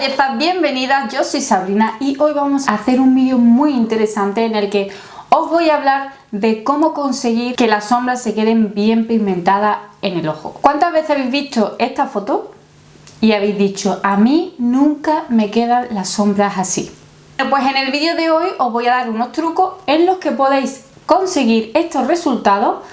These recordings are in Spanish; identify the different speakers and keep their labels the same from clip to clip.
Speaker 1: bellezas, bienvenidas, yo soy Sabrina y hoy vamos a hacer un vídeo muy interesante en el que os voy a hablar de cómo conseguir que las sombras se queden bien pigmentadas en el ojo. ¿Cuántas veces habéis visto esta foto y habéis dicho, a mí nunca me quedan las sombras así? Pues en el vídeo de hoy os voy a dar unos trucos en los que podéis conseguir estos resultados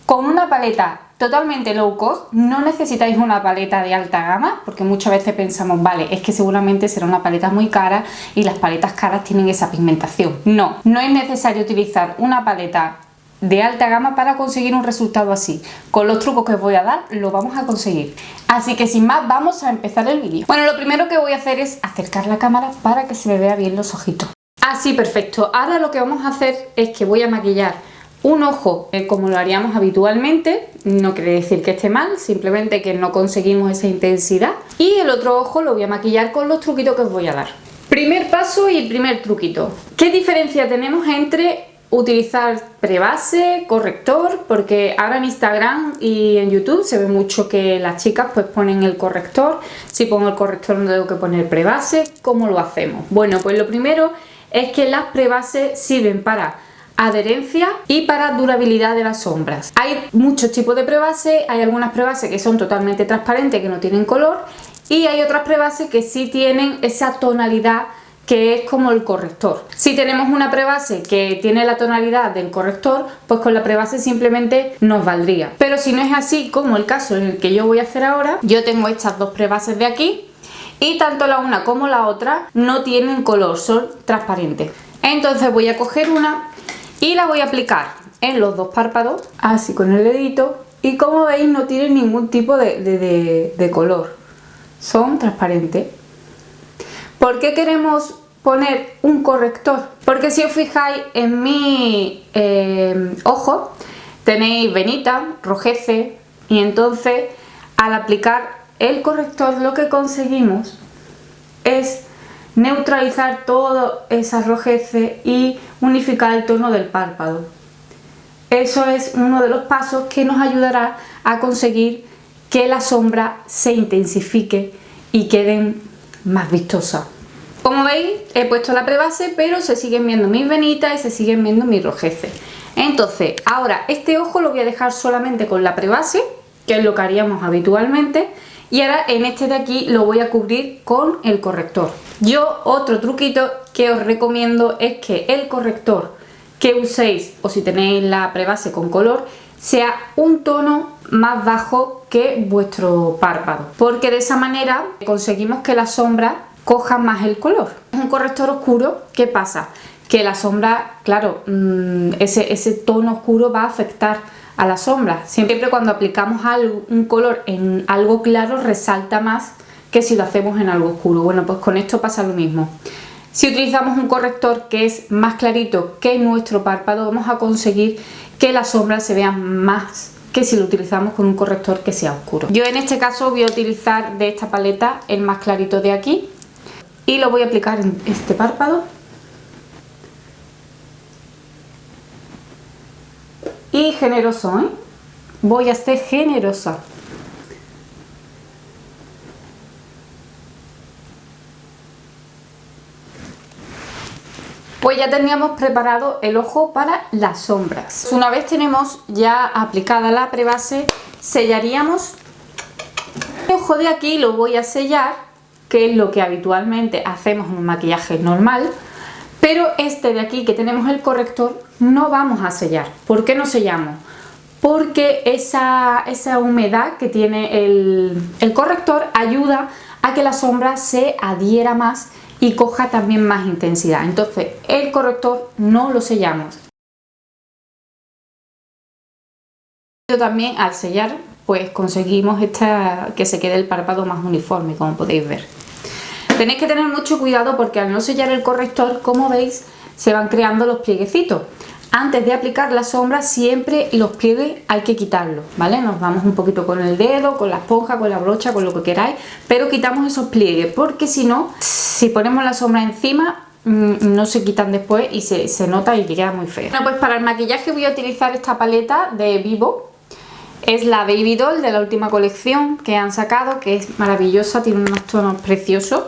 Speaker 1: con una paleta totalmente low cost. No necesitáis una paleta de alta gama, porque muchas veces pensamos, vale, es que seguramente será una paleta muy cara y las paletas caras tienen esa pigmentación. No es necesario utilizar una paleta de alta gama para conseguir un resultado así. Con los trucos que os voy a dar lo vamos a conseguir. Así que sin más, vamos a empezar el vídeo. Bueno, lo primero que voy a hacer es acercar la cámara para que se me vea bien los ojitos. Así, perfecto. Ahora lo que vamos a hacer es que voy a maquillar un ojo como lo haríamos habitualmente. No quiere decir que esté mal, simplemente que no conseguimos esa intensidad. Y el otro ojo lo voy a maquillar con los truquitos que os voy a dar. Primer paso y primer truquito. ¿Qué diferencia tenemos entre utilizar prebase, corrector? Porque ahora en Instagram y en YouTube se ve mucho que las chicas pues ponen el corrector. Si pongo el corrector no tengo que poner prebase. ¿Cómo lo hacemos? Bueno, pues lo primero es que las prebases sirven para adherencia y para durabilidad de las sombras. Hay muchos tipos de prebases, hay algunas prebases que son totalmente transparentes, que no tienen color, y hay otras prebases que sí tienen esa tonalidad que es como el corrector. Si tenemos una prebase que tiene la tonalidad del corrector, pues con la prebase simplemente nos valdría. Pero si no es así, como el caso en el que yo voy a hacer ahora, yo tengo estas dos prebases de aquí y tanto la una como la otra no tienen color, son transparentes. Entonces voy a coger una y la voy a aplicar en los dos párpados, así con el dedito, y como veis no tienen ningún tipo de color, son transparentes. ¿Por qué queremos poner un corrector? Porque si os fijáis en mi ojo tenéis venita, rojece, y entonces al aplicar el corrector lo que conseguimos es neutralizar todas esas rojeces y unificar el tono del párpado. Eso es uno de los pasos que nos ayudará a conseguir que la sombra se intensifique y queden más vistosas. Como veis, he puesto la prebase, pero se siguen viendo mis venitas y se siguen viendo mis rojeces. Entonces, ahora este ojo lo voy a dejar solamente con la prebase, que es lo que haríamos habitualmente, y ahora en este de aquí lo voy a cubrir con el corrector. Yo otro truquito que os recomiendo es que el corrector que uséis, o si tenéis la prebase con color, sea un tono más bajo que vuestro párpado, porque de esa manera conseguimos que la sombra coja más el color. Un corrector oscuro, ¿qué pasa? Que la sombra, claro, ese tono oscuro va a afectar a la sombra. Siempre cuando aplicamos un color en algo claro resalta más que si lo hacemos en algo oscuro. Bueno, pues con esto pasa lo mismo. Si utilizamos un corrector que es más clarito que nuestro párpado, vamos a conseguir que la sombra se vea más que si lo utilizamos con un corrector que sea oscuro. Yo en este caso voy a utilizar de esta paleta el más clarito de aquí y lo voy a aplicar en este párpado. Y generoso, ¿eh? Voy a ser generosa. Pues ya teníamos preparado el ojo para las sombras. Una vez tenemos ya aplicada la prebase, sellaríamos. El ojo de aquí lo voy a sellar, que es lo que habitualmente hacemos en un maquillaje normal. Pero este de aquí, que tenemos el corrector, no vamos a sellar. ¿Por qué no sellamos? Porque esa humedad que tiene el corrector ayuda a que la sombra se adhiera más y coja también más intensidad. Entonces el corrector no lo sellamos. También al sellar pues conseguimos que se quede el párpado más uniforme, como podéis ver. Tenéis que tener mucho cuidado porque al no sellar el corrector, como veis, se van creando los plieguecitos. Antes de aplicar la sombra siempre los pliegues hay que quitarlos, ¿vale? Nos vamos un poquito con el dedo, con la esponja, con la brocha, con lo que queráis, pero quitamos esos pliegues porque si no, si ponemos la sombra encima no se quitan después y se nota y queda muy feo. Bueno, pues para el maquillaje voy a utilizar esta paleta de Vivo. Es la Baby Doll de la última colección que han sacado, que es maravillosa, tiene unos tonos preciosos.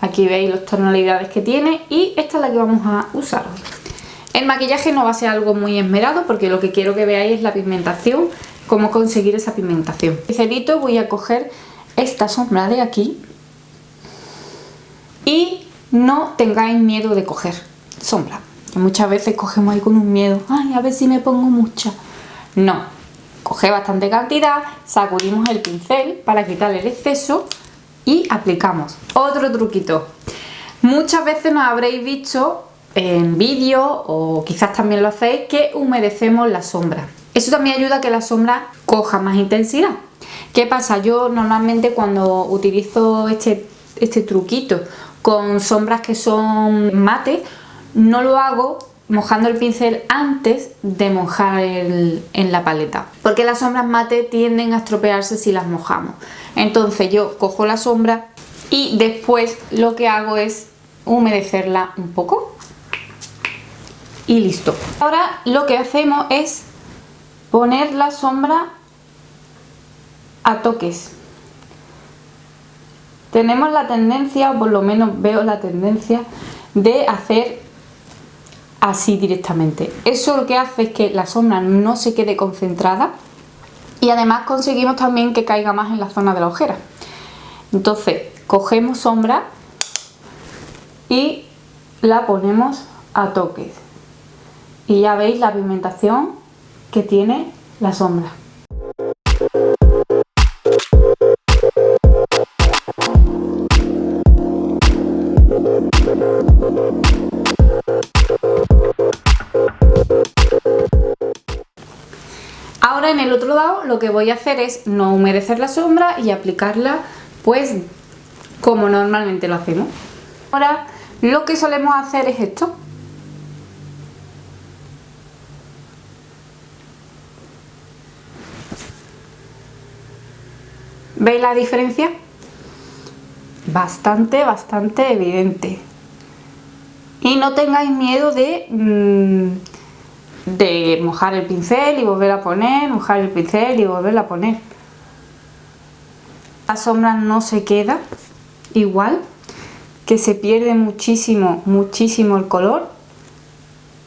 Speaker 1: Aquí veis las tonalidades que tiene y esta es la que vamos a usar hoy. El maquillaje no va a ser algo muy esmerado porque lo que quiero que veáis es la pigmentación, cómo conseguir esa pigmentación. Pincelito voy a coger esta sombra de aquí y no tengáis miedo de coger sombra, que muchas veces cogemos ahí con un miedo, ay, a ver si me pongo mucha. No, coge bastante cantidad, sacudimos el pincel para quitarle el exceso y aplicamos. Otro truquito, muchas veces nos habréis visto en vídeo o quizás también lo hacéis, que humedecemos la sombra. Eso también ayuda a que la sombra coja más intensidad. ¿Qué pasa? Yo normalmente cuando utilizo este truquito con sombras que son mate, no lo hago mojando el pincel antes de mojar en la paleta, porque las sombras mate tienden a estropearse si las mojamos. Entonces yo cojo la sombra y después lo que hago es humedecerla un poco y listo. Ahora lo que hacemos es poner la sombra a toques. Tenemos la tendencia, o por lo menos veo la tendencia, de hacer así directamente. Eso lo que hace es que la sombra no se quede concentrada y además conseguimos también que caiga más en la zona de la ojera. Entonces cogemos sombra y la ponemos a toques y ya veis la pigmentación que tiene la sombra. Ahora en el otro lado lo que voy a hacer es no humedecer la sombra y aplicarla pues como normalmente lo hacemos. Ahora lo que solemos hacer es esto. ¿Veis la diferencia? Bastante evidente. Y no tengáis miedo de mojar el pincel y volver a poner, mojar el pincel y volver a poner. La sombra no se queda igual, que se pierde muchísimo el color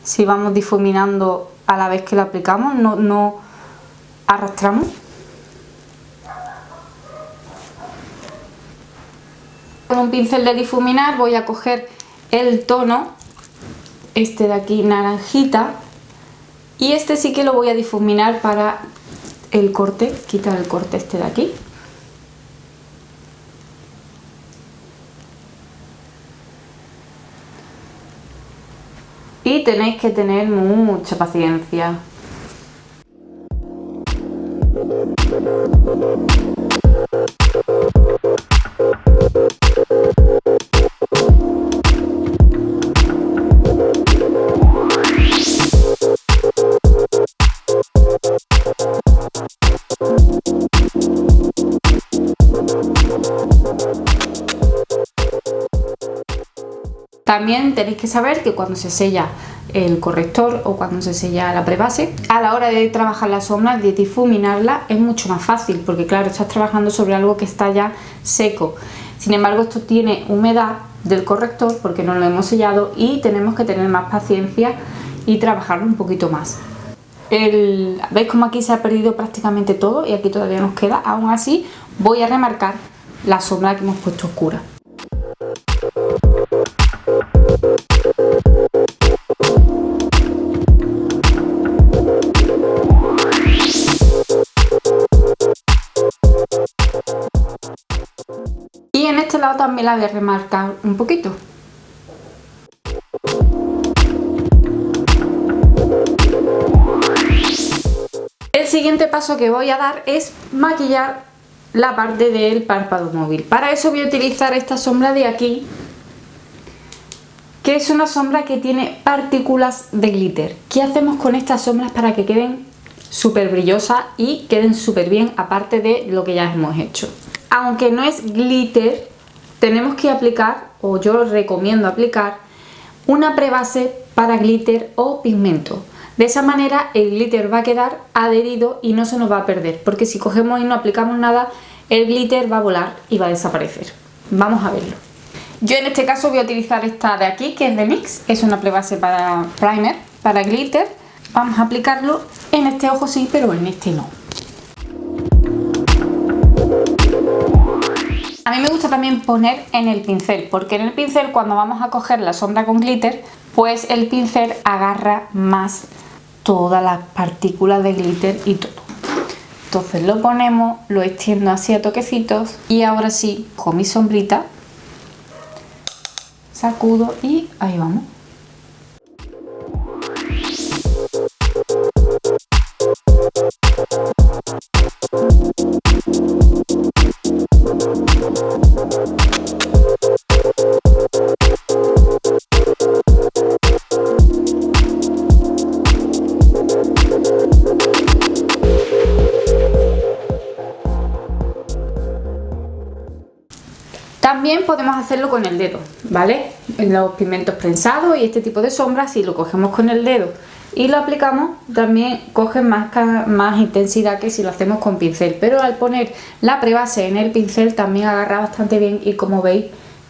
Speaker 1: si vamos difuminando a la vez que lo aplicamos, no arrastramos. Con un pincel de difuminar voy a coger el tono, este de aquí, naranjita, y este sí que lo voy a difuminar para el corte, quitar el corte este de aquí. Y tenéis que tener mucha paciencia. También tenéis que saber que cuando se sella el corrector o cuando se sella la prebase, a la hora de trabajar la sombra, de difuminarla, es mucho más fácil, porque claro, estás trabajando sobre algo que está ya seco. Sin embargo, esto tiene humedad del corrector porque no lo hemos sellado y tenemos que tener más paciencia y trabajarlo un poquito más. ¿Veis cómo aquí se ha perdido prácticamente todo y aquí todavía nos queda? Aún así voy a remarcar la sombra que hemos puesto oscura. Y en este lado también la voy a remarcar un poquito. El siguiente paso que voy a dar es maquillar la parte del párpado móvil. Para eso voy a utilizar esta sombra de aquí, que es una sombra que tiene partículas de glitter. ¿Qué hacemos con estas sombras para que queden súper brillosas y queden súper bien, aparte de lo que ya hemos hecho? Aunque no es glitter, tenemos que aplicar, o yo recomiendo aplicar, una prebase para glitter o pigmento. De esa manera el glitter va a quedar adherido y no se nos va a perder, porque si cogemos y no aplicamos nada, el glitter va a volar y va a desaparecer. Vamos a verlo. Yo en este caso voy a utilizar esta de aquí, que es de NYX, es una prebase para primer, para glitter. Vamos a aplicarlo en este ojo sí, pero en este no. A mí me gusta también poner en el pincel, porque en el pincel cuando vamos a coger la sombra con glitter, pues el pincel agarra más todas las partículas de glitter y todo. Entonces lo ponemos, lo extiendo así a toquecitos y ahora sí, con mi sombrita, sacudo y ahí vamos. También podemos hacerlo con el dedo, ¿vale? En los pigmentos prensados y este tipo de sombras, si lo cogemos con el dedo y lo aplicamos, también coge más intensidad que si lo hacemos con pincel. Pero al poner la prebase en el pincel también agarra bastante bien y como veis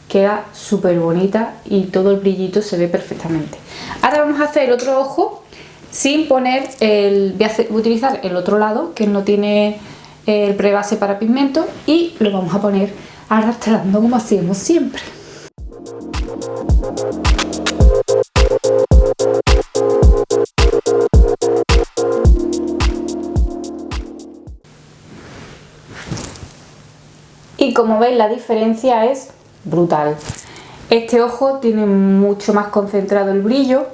Speaker 1: queda súper bonita y todo el brillito se ve perfectamente. Ahora vamos a hacer otro ojo sin poner voy a utilizar el otro lado que no tiene el prebase para pigmento y lo vamos a poner arrastrando como hacemos siempre. Y como veis la diferencia es brutal. Este ojo tiene mucho más concentrado el brillo,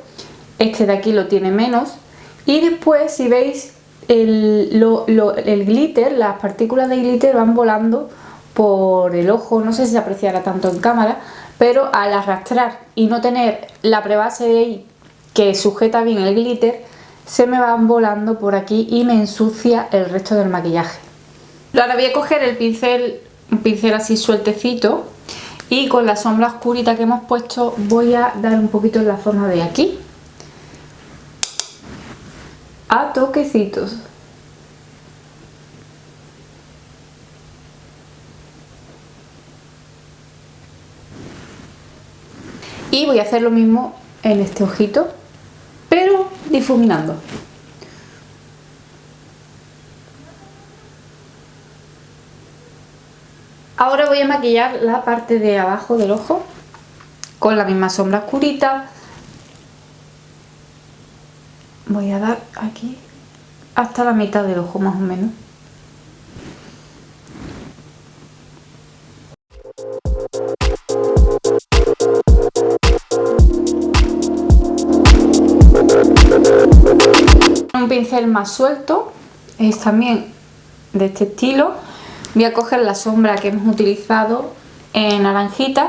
Speaker 1: este de aquí lo tiene menos y después si veis el glitter, las partículas de glitter van volando por el ojo, no sé si se apreciará tanto en cámara, pero al arrastrar y no tener la prebase de ahí que sujeta bien el glitter, se me van volando por aquí y me ensucia el resto del maquillaje. Ahora voy a coger el pincel, un pincel así sueltecito y con la sombra oscurita que hemos puesto voy a dar un poquito en la zona de aquí, a toquecitos. Y voy a hacer lo mismo en este ojito, pero difuminando. Ahora voy a maquillar la parte de abajo del ojo con la misma sombra oscurita. Voy a dar aquí hasta la mitad del ojo más o menos. Un pincel más suelto, es también de este estilo. Voy a coger la sombra que hemos utilizado en naranjita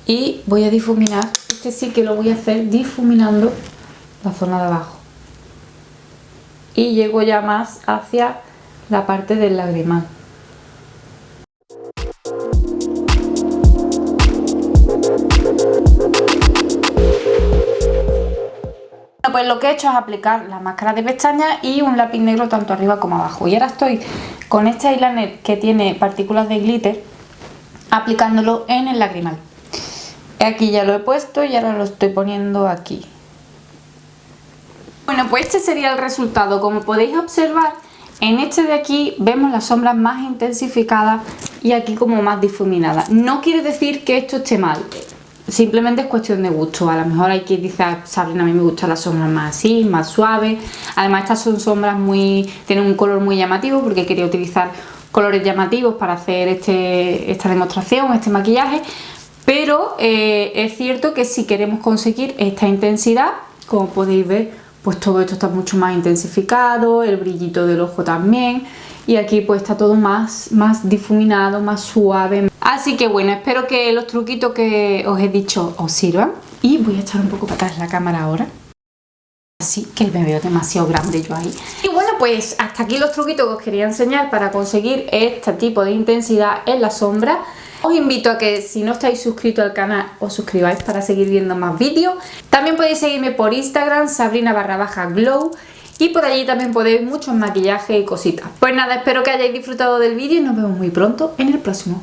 Speaker 1: y voy a difuminar. Este sí que lo voy a hacer difuminando la zona de abajo. Y llego ya más hacia la parte del lagrimal. Pues lo que he hecho es aplicar la máscara de pestañas y un lápiz negro tanto arriba como abajo. Y ahora estoy con este eyeliner que tiene partículas de glitter aplicándolo en el lagrimal. Aquí ya lo he puesto y ahora lo estoy poniendo aquí. Bueno, pues este sería el resultado. Como podéis observar, en este de aquí vemos las sombras más intensificadas y aquí como más difuminadas. No quiere decir que esto esté mal. Simplemente es cuestión de gusto. A lo mejor hay quien dice, Sabrina, a mí me gustan las sombras más así, más suaves. Además estas son sombras tienen un color muy llamativo porque quería utilizar colores llamativos para hacer esta demostración, este maquillaje. Pero es cierto que si queremos conseguir esta intensidad, como podéis ver, pues todo esto está mucho más intensificado, el brillito del ojo también. Y aquí pues está todo más difuminado, más suave. Así que bueno, espero que los truquitos que os he dicho os sirvan. Y voy a echar un poco para atrás la cámara ahora. Así que me veo demasiado grande yo ahí. Y bueno, pues hasta aquí los truquitos que os quería enseñar para conseguir este tipo de intensidad en la sombra. Os invito a que si no estáis suscritos al canal os suscribáis para seguir viendo más vídeos. También podéis seguirme por Instagram, Sabrina_Glow. Y por allí también podéis muchos maquillajes y cositas. Pues nada, espero que hayáis disfrutado del vídeo y nos vemos muy pronto en el próximo.